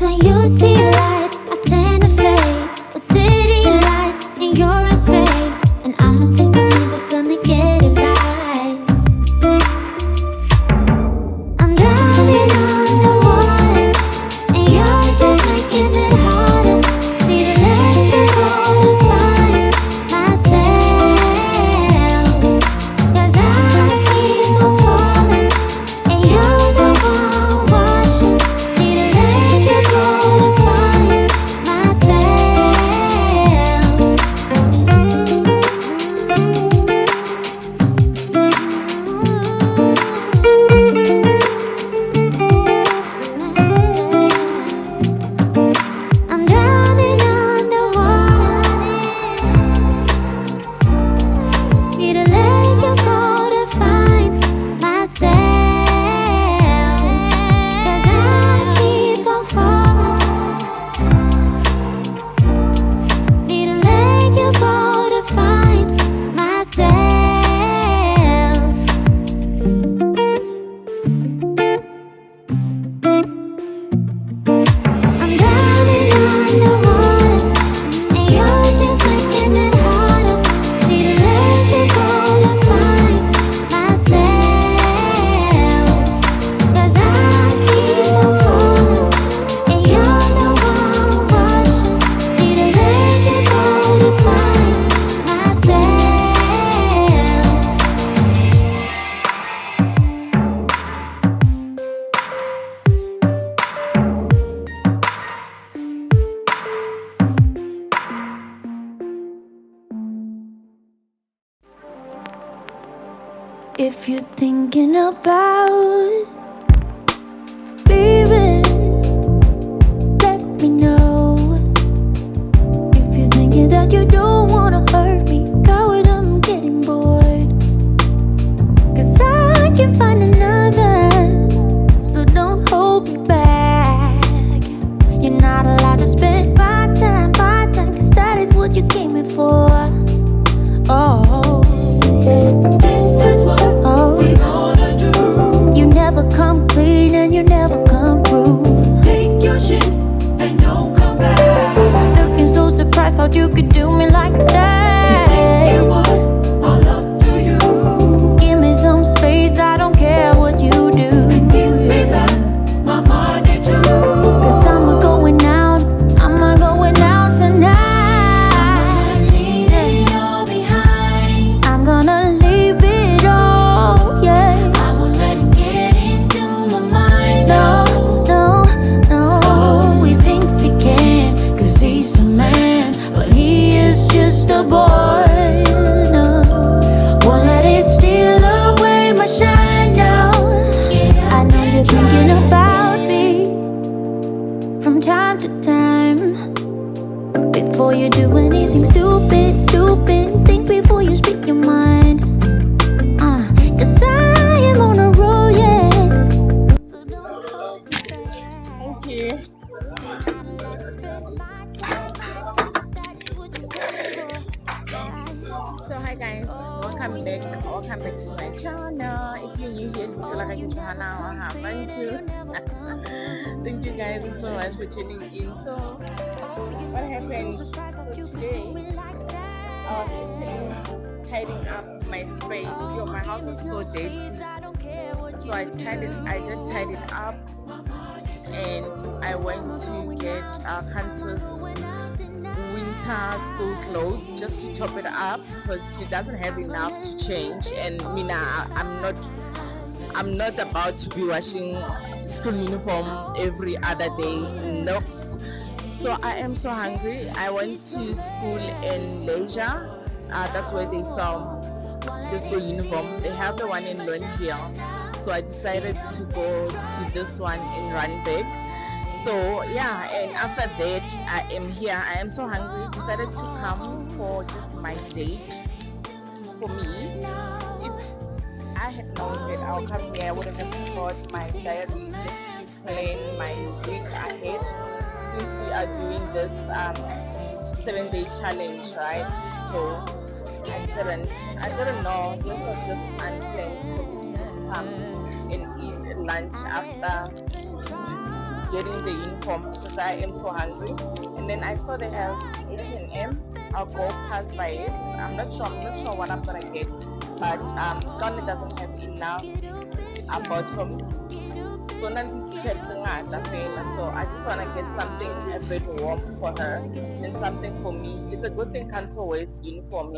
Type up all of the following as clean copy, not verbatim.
when you see light, I tend to fade. With city lights and you're in space, and I don't think I'm ever gonna get it right. I'm drowning underwater, and you're just making it harder. Need to let you go to find myself. 'Cause I keep on falling, and you're the one watching. Need to let you go to find myself. I'm drowning underwater. Need to let you go to find myself. 'Cause I keep on falling. Need to let you go to find myself. I'm drowning underwater, and you're just making it harder. Need to let you go to find myself. 'Cause I keep on falling, and you're the one watching. Need to let you go to find myself. If you're thinking about leaving, let me know. If you're thinking that you don't wanna hurt me, coward, I'm getting bored. 'Cause I can find another, so don't hold me back. You're not allowed to spend my time, 'cause that is what you came here for. Oh, This is what we gonna do. you never come clean and you never come through. Take your shit and don't come back. Looking so surprised how you could do me like It that. was all up to you. Give me some space, I don't care what you do. And give me back my money too. 'Cause I'm going out tonight. I'm leaving it all behind. I'm gonna leave it all, yeah. I won't let him get into my mind. No, he thinks he can, 'cause he's a man, but he is just a boy. No, won't let it steal away my shine now. I know you're thinking about me from time to time. Before you do anything stupid, think before you speak your mind. 'Cause I am on a roll, yeah. So don't hold me back. Okay. So hi guys, welcome back to my channel. If you're new here, thank you guys so much for tuning in. So what happened? So today I was actually tidying up my space. So my house was so dirty, so I did tidy it up, and I went to get Kanto's winter school clothes just to top it up, because she doesn't have enough to change, and Mina, I'm not about to be washing school uniform every other day. Nope. So I am so hungry. I went to school in Leisure. That's where they sell the school uniform. They have the one in Lonhill. So I decided to go to this one in Randburg. So yeah, and after that I am here. I am so hungry. Decided to come for just my date. For me, if I had known that I'll come here, I would have just brought my diary just to plan my week ahead, since we are doing this 7-day challenge, right? So I didn't know. This was just unplanned for me to come and eat lunch after getting the uniform because I am so hungry. And then I saw they have H&M. I'll go pass by it. I'm not sure what I'm gonna get, but Ghana doesn't have enough bottom. So now t-shirt so I just wanna get something a bit warm for her and something for me. It's a good thing Kanto wears uniform.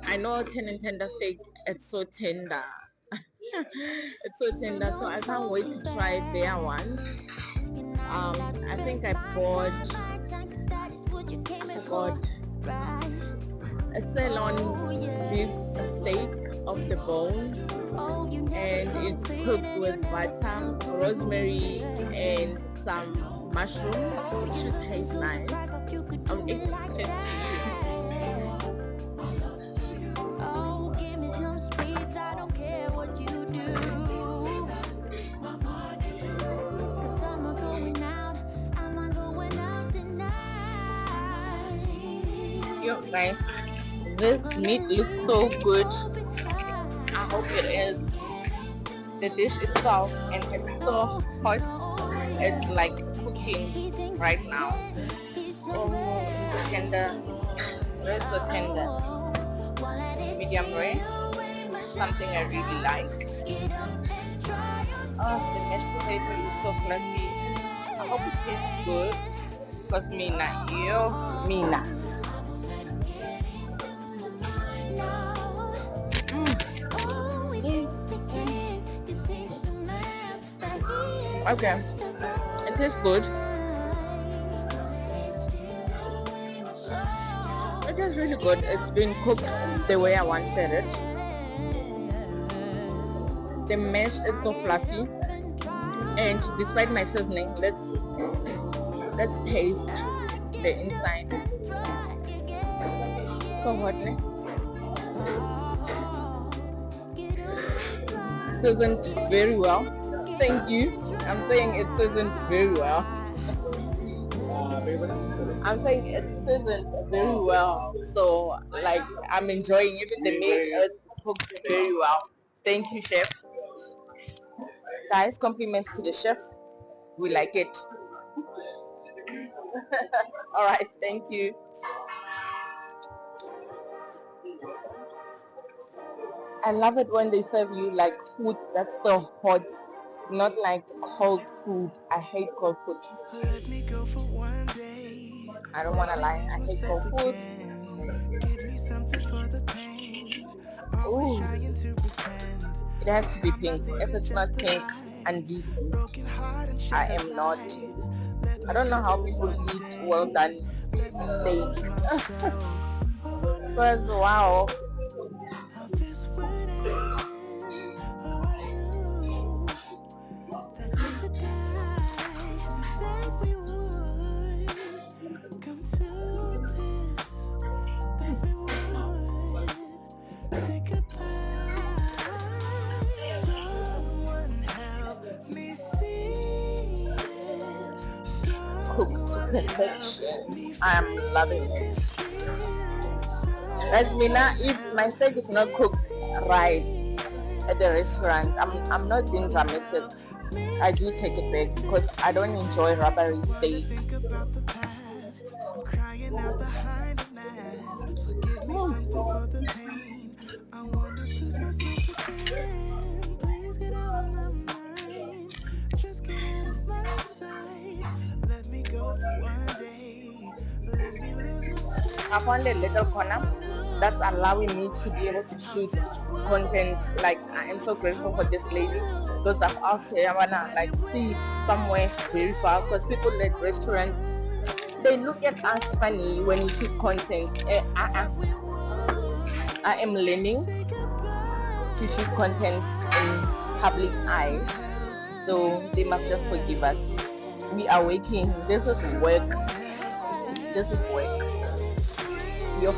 I know 10 and tender steak, it's so tender. It's so tender, so I can't wait to try their ones. I think I forgot a sirloin beef steak of the bone, and it's cooked with butter, rosemary, and some mushroom. It should taste nice. I'll eat it to you. Oh, give me some space, I don't care what you do. 'Cause I'm going out tonight. Yo guys, this meat looks so good. I hope it is. The dish itself, and it's so hot. It's like cooking right now. Oh, it's so tender. It's so tender. Medium rare. Something I really like. Oh, the mashed potato is so fluffy. I hope it tastes good. Because Mina. Okay, it tastes good. It is really good. It's been cooked the way I wanted it. The mesh is so fluffy, and despite my seasoning, let's taste the inside. So hot, ne? Seasoned very well. Thank you. I'm saying it seasoned very well. I'm saying it's seasoned very well. So like I'm enjoying even the meat is cooked very well. Thank you, chef. Guys, compliments to the chef. We like it. Alright, thank you. I love it when they serve you like food that's so hot, not like cold food. I hate cold food. Let me go for one day. I don't wanna lie, I hate cold food. Give me something for the pain. Ooh. Always trying to pretend. It has to be pink. If it's not pink and deep, Broken heart and I am not. I don't know how people eat well done steak. Because wow. Cooked to perfection. I am loving it. As Mina, if my steak is not cooked right at the restaurant, I'm not being dramatic. I do take it back because I don't enjoy rubbery steak. Crying out behind the mask. So give me something for the pain. I wanna lose myself again. Please get out of my mind. Just get out of my sight. Let me go for one day. Let me lose myself. I found a little corner that's allowing me to be able to shoot content. Like I am so grateful for this lady because I'm out here. I wanna like see it somewhere very far because people at restaurants they look at us funny when you shoot content. I am learning to shoot content in public eye, so they must just forgive us. We are working. This is work. This is work. Yo.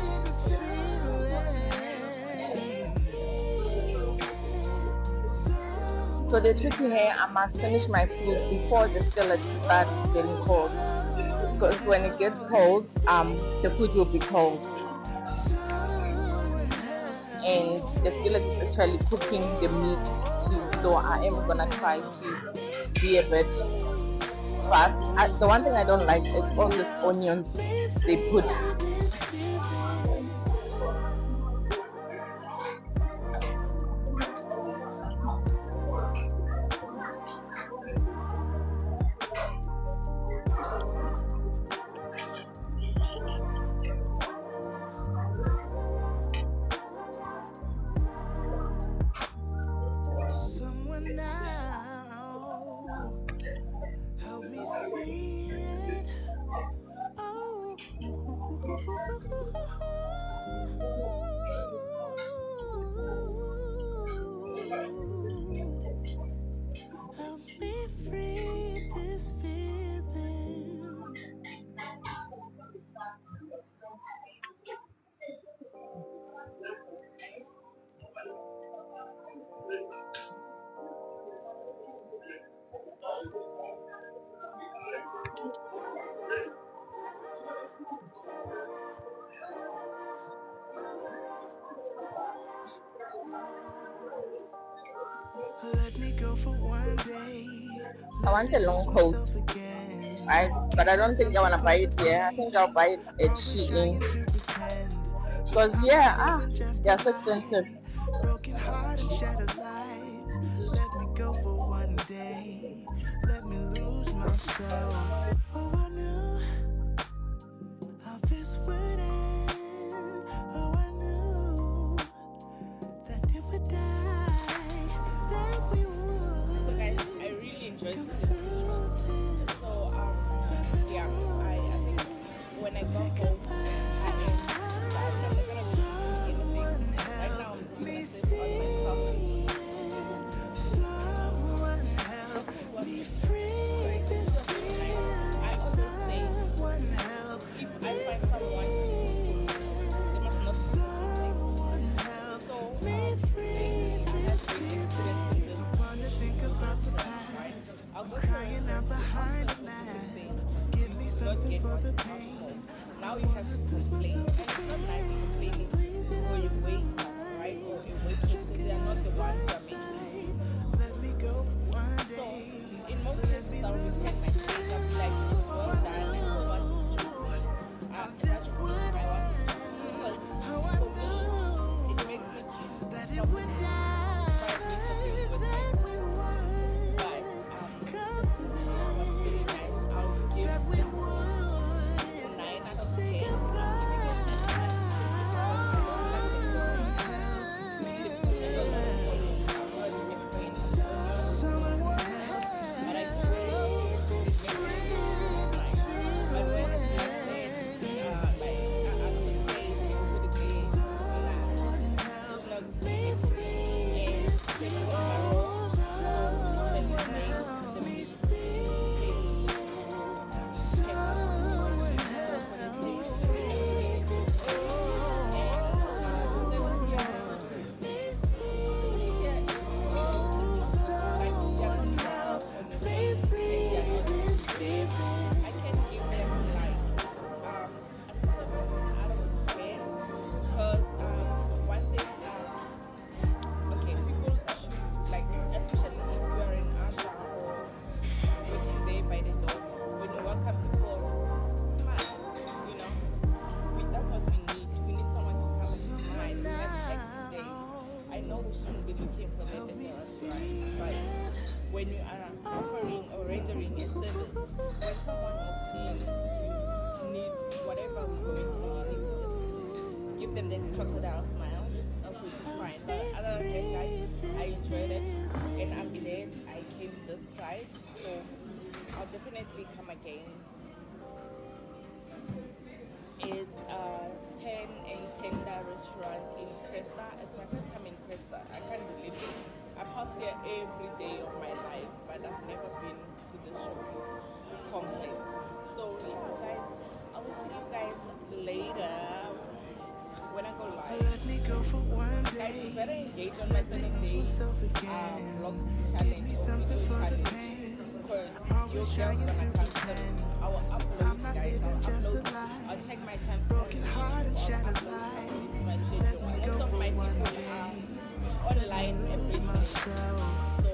So the tricky here, I must finish my food before the skillet starts getting cold. Because when it gets cold, the food will be cold. And the skillet is actually cooking the meat too. So I am gonna try to be a bit fast. The one thing I don't like is all these onions they put. Someone now help me see it. Oh, help me free this feeling. Let me go for one day. I want a long coat, right? But I don't think I want to buy it here. I think I'll buy it at Shein. Because they're so expensive. Broken heart and shattered lives. Let me go for one day. Let me lose myself. Oh, I knew how this would end. Oh, I knew that it would die. That we would. So guys, I really enjoyed Come this. to this. So yeah, I think when I go home, I'm not gonna be doing anything. Right now, I'm just gonna sit on my couch. Someone help me free this feeling. I always say, Someone help if I find someone to they must not Someone help so me free this feeling. Don't wanna think about the past. I'll go I'm crying out behind the mask. So give me something for the pain. now you have to complain. And it's not nice complaining for your waiter, right? Or your waitress, because they are not the ones that are making you. Let me go for one So day. in most cases, I'll just make my cake. I'll be like, it's well done. This is what you choose. That's what I want. Because How I for me, knew it makes me choose that it would die. with That my we would but come to it was really nice. I'll give that we them would 9 out of say 10. I can give them like a 7 out of 10 because one thing okay, people should like, especially if you are in Asha or waiting there by the door, when you welcome people, smile, you know. That's what we need. We need someone to come and smile. We have sex today. I know we shouldn't be looking for them in the restaurant, but when you are offering or rendering a service, when someone walks in, you need whatever we're going through, you need to just give them that crocodile smile, which is fine. But other than that, guys, I enjoyed it, and I'm glad I came this side, so I'll definitely come again. It's a 10 and Tender restaurant in Cresta. It's my first time in Cresta. I can't believe it. I pass here every day of my life, but I've never been to the shopping complex. So yeah, guys, I will see you guys later when I go live. Let me go for one Guys, you day. better engage on my Lose Sunday myself again. vlog Give challenge me or something video for the challenge, pain. because Always your trying girl's to gonna come pretend. I will upload, I'm not guys. living just a I'll lie. I'll check my time. Broken heart and shattered lives. My Let schedule. me Most go of for my one people day. are online Lose every day. myself. So